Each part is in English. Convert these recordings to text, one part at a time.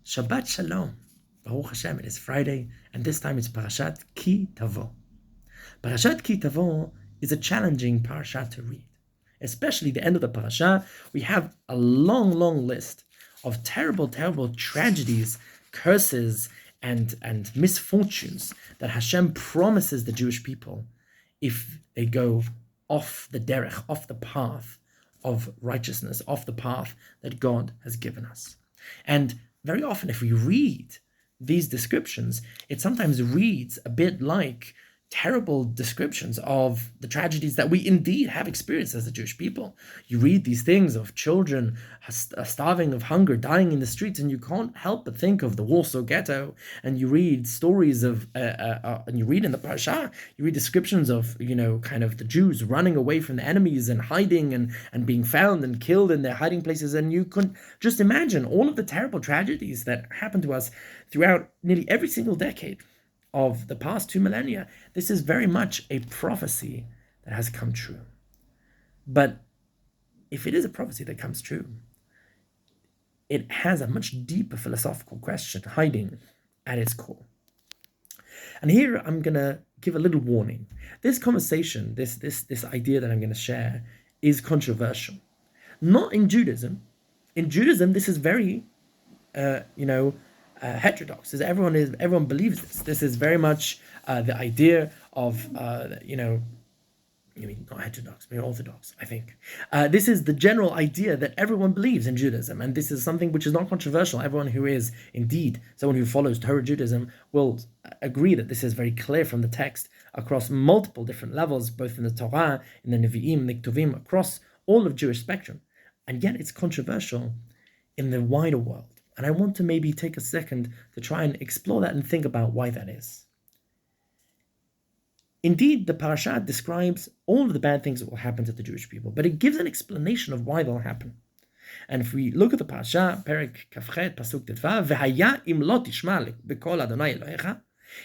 Shabbat Shalom. Baruch Hashem, it is Friday, and this time it's Parashat Ki Tavo. Parashat Ki Tavo is a challenging parashat to read. Especially the end of the parasha, we have a long, long list of terrible, terrible tragedies, curses, and misfortunes that Hashem promises the Jewish people if they go off the derech, off the path of righteousness, off the path that God has given us. And very often, if we read these descriptions, it sometimes reads a bit like terrible descriptions of the tragedies that we indeed have experienced as the Jewish people. You read these things of children starving of hunger, dying in the streets, and you can't help but think of the Warsaw Ghetto. And you read stories of, and you read in the Parashah, you read descriptions of, kind of the Jews running away from the enemies and hiding and being found and killed in their hiding places. And you could just imagine all of the terrible tragedies that happened to us throughout nearly every single decade of the past 2 millennia. This is very much a prophecy that has come true. But if it is a prophecy that comes true, it has a much deeper philosophical question hiding at its core. And here I'm going to give a little warning. This conversation, this idea that I'm going to share, is controversial. Not in Judaism. In Judaism, this is very, heterodox. Everyone believes this. This is very much the idea of not heterodox, but orthodox, I think. This is the general idea that everyone believes in Judaism, and this is something which is not controversial. Everyone who is indeed someone who follows Torah Judaism will agree that this is very clear from the text across multiple different levels, both in the Torah, in the Nevi'im, the Ketuvim, across all of Jewish spectrum. And yet it's controversial in the wider world. And I want to maybe take a second to try and explore that and think about why that is. Indeed, the parasha describes all of the bad things that will happen to the Jewish people, but it gives an explanation of why they'll happen. And if we look at the parasha, Perek Kafchet, Pasuk Tetva, V'haya im lo tishma b'kol Adonai Elohecha.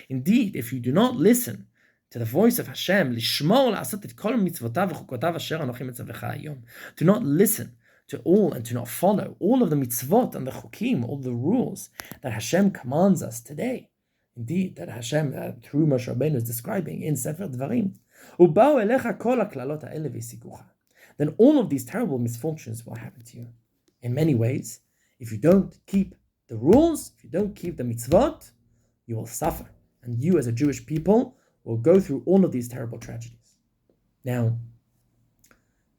Indeed, if you do not listen to the voice of Hashem, lishmor la'asot et kol mitzvotav v'chukotav asher anochi mitzavecha hayom, do not listen to all and to not follow all of the mitzvot and the chukim, all the rules that Hashem commands us today. Indeed, that Hashem, through Moshe Rabbeinu, is describing in Sefer Dvarim. Then all of these terrible misfortunes will happen to you. In many ways, if you don't keep the rules, if you don't keep the mitzvot, you will suffer. And you as a Jewish people will go through all of these terrible tragedies. Now,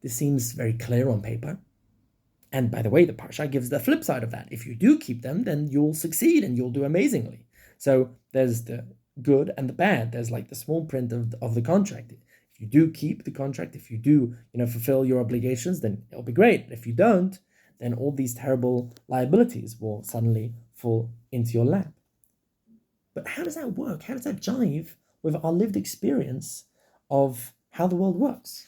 this seems very clear on paper. And by the way, the Parsha gives the flip side of that. If you do keep them, then you'll succeed and you'll do amazingly. So there's the good and the bad. There's like the small print of the contract. If you do keep the contract, if you do fulfill your obligations, then it'll be great. If you don't, then all these terrible liabilities will suddenly fall into your lap. But how does that work? How does that jive with our lived experience of how the world works?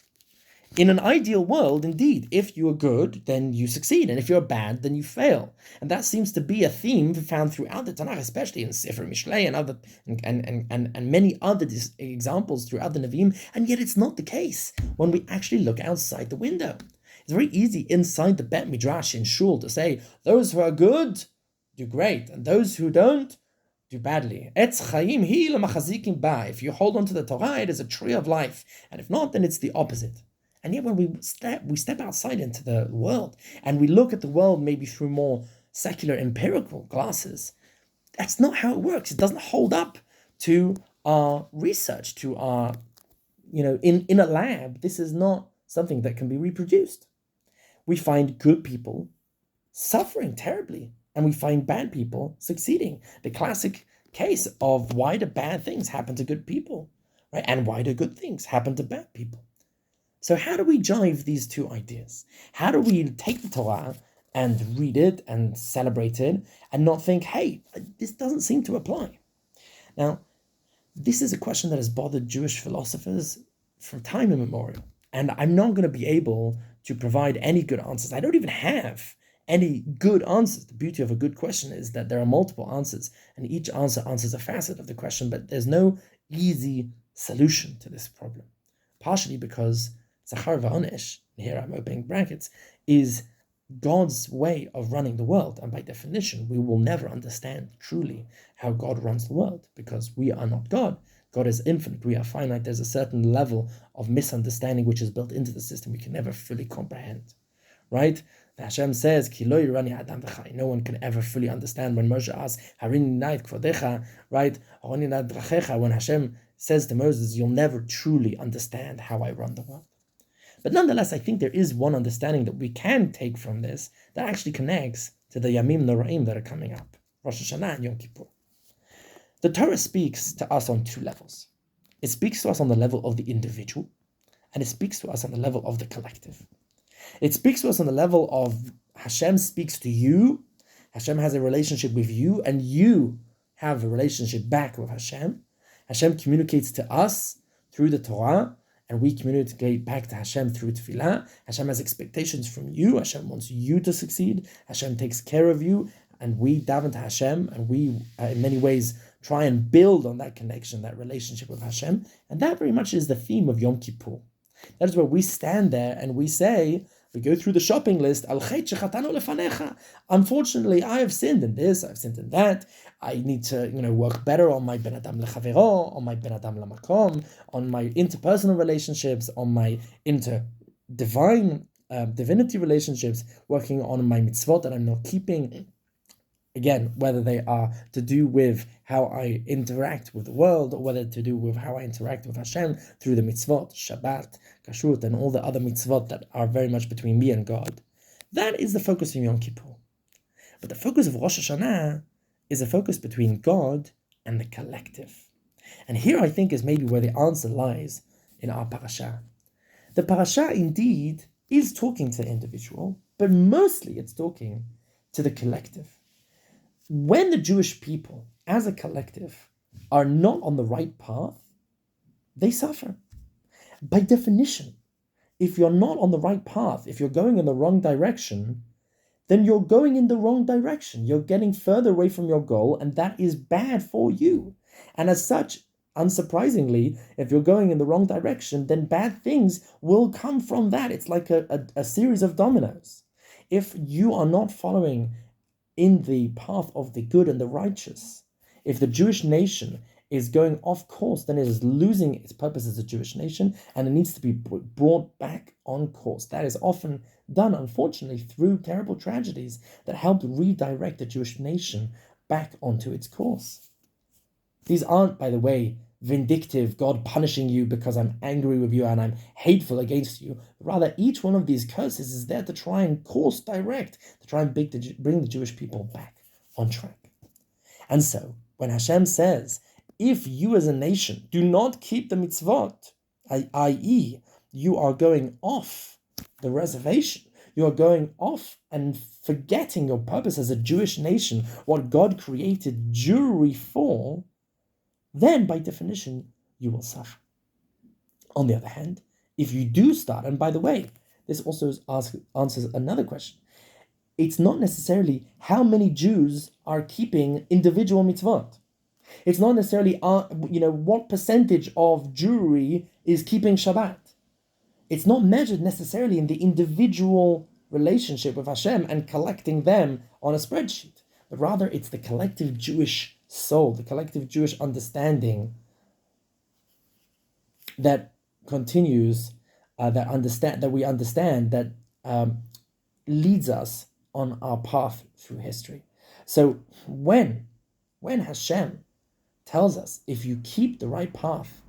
In an ideal world, indeed, if you are good, then you succeed, and if you're bad, then you fail. And that seems to be a theme found throughout the Tanakh, especially in Sefer Mishlei and other and many other examples throughout the Nevi'im. And yet, it's not the case when we actually look outside the window. It's very easy inside the Bet Midrash in Shul to say those who are good do great, and those who don't do badly. Etz Chaim hi l'machazikim ba. If you hold on to the Torah, it is a tree of life, and if not, then it's the opposite. And yet when we step outside into the world and we look at the world maybe through more secular empirical glasses, that's not how it works. It doesn't hold up to our research, to our, in a lab, this is not something that can be reproduced. We find good people suffering terribly and we find bad people succeeding. The classic case of why do bad things happen to good people, right? And why do good things happen to bad people? So how do we jive these two ideas? How do we take the Torah and read it and celebrate it and not think, hey, this doesn't seem to apply? Now, this is a question that has bothered Jewish philosophers from time immemorial. And I'm not going to be able to provide any good answers. I don't even have any good answers. The beauty of a good question is that there are multiple answers, and each answer answers a facet of the question, but there's no easy solution to this problem. Partially because Zachar va'onesh, here I'm opening brackets, is God's way of running the world. And by definition, we will never understand truly how God runs the world because we are not God. God is infinite. We are finite. There's a certain level of misunderstanding which is built into the system we can never fully comprehend. Right? Hashem says, Ki lo yirani adam v'chai. No one can ever fully understand when Moshe asks, Harini na'it kvodecha, right? When Hashem says to Moses, you'll never truly understand how I run the world. But nonetheless, I think there is one understanding that we can take from this that actually connects to the Yamim Noraim that are coming up, Rosh Hashanah and Yom Kippur. The Torah speaks to us on two levels. It speaks to us on the level of the individual, and it speaks to us on the level of the collective. It speaks to us on the level of Hashem speaks to you, Hashem has a relationship with you, and you have a relationship back with Hashem. Hashem communicates to us through the Torah, and we communicate back to Hashem through Tefillah. Hashem has expectations from you. Hashem wants you to succeed. Hashem takes care of you, and we daven to Hashem, and we, in many ways, try and build on that connection, that relationship with Hashem. And that very much is the theme of Yom Kippur. That is where we stand there and we say, we go through the shopping list, unfortunately, I have sinned in this, I've sinned in that. I need to, work better on my ben adam lechavero, on my ben adam lamakom, on my interpersonal relationships, on my divinity relationships, working on my mitzvot that I'm not keeping. Again, whether they are to do with how I interact with the world, or whether to do with how I interact with Hashem through the mitzvot, Shabbat, Kashrut, and all the other mitzvot that are very much between me and God. That is the focus of Yom Kippur. But the focus of Rosh Hashanah is a focus between God and the collective. And here I think is maybe where the answer lies in our parasha. The parasha indeed is talking to the individual, but mostly it's talking to the collective. When the Jewish people, as a collective, are not on the right path, they suffer. By definition, if you're not on the right path, if you're going in the wrong direction, then you're going in the wrong direction. You're getting further away from your goal, and that is bad for you. And as such, unsurprisingly, if you're going in the wrong direction, then bad things will come from that. It's like a series of dominoes. If you are not following in the path of the good and the righteous, if the Jewish nation is going off course, then it is losing its purpose as a Jewish nation, and it needs to be brought back on course. That is often done, unfortunately, through terrible tragedies that help redirect the Jewish nation back onto its course. These aren't, by the way, vindictive, God punishing you because I'm angry with you and I'm hateful against you. Rather, each one of these curses is there to try and course direct, to try and bring the Jewish people back on track. And so, when Hashem says, if you as a nation do not keep the mitzvot, i.e., you are going off the reservation, you are going off and forgetting your purpose as a Jewish nation, what God created Jewry for, then by definition, you will suffer. On the other hand, if you do start, and by the way, this also answers another question. It's not necessarily how many Jews are keeping individual mitzvot. It's not necessarily, what percentage of Jewry is keeping Shabbat. It's not measured necessarily in the individual relationship with Hashem and collecting them on a spreadsheet, but rather it's the collective Jewish soul, the collective Jewish understanding that continues, that we understand that leads us on our path through history. So when Hashem tells us, if you keep the right path,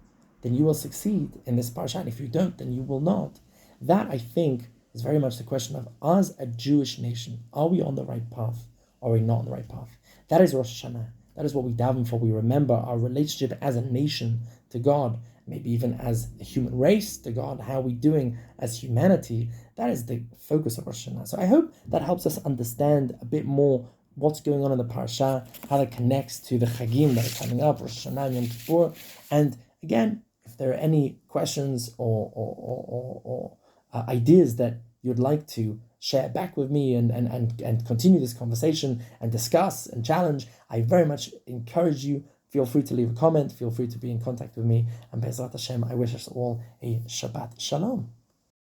then you will succeed in this parasha, and if you don't, then you will not. That, I think, is very much the question of, as a Jewish nation, are we on the right path, or are we not on the right path? That is Rosh Hashanah. That is what we daven for. We remember our relationship as a nation to God, maybe even as a human race to God, how are we doing as humanity. That is the focus of Rosh Hashanah. So I hope that helps us understand a bit more what's going on in the parasha, how that connects to the Chagim that are coming up, Rosh Hashanah and Yom Kippur. And again, if there are any questions or ideas that you'd like to share back with me and continue this conversation and discuss and challenge, I very much encourage you. Feel free to leave a comment. Feel free to be in contact with me. And Be'ezrat Hashem, I wish us all a Shabbat Shalom.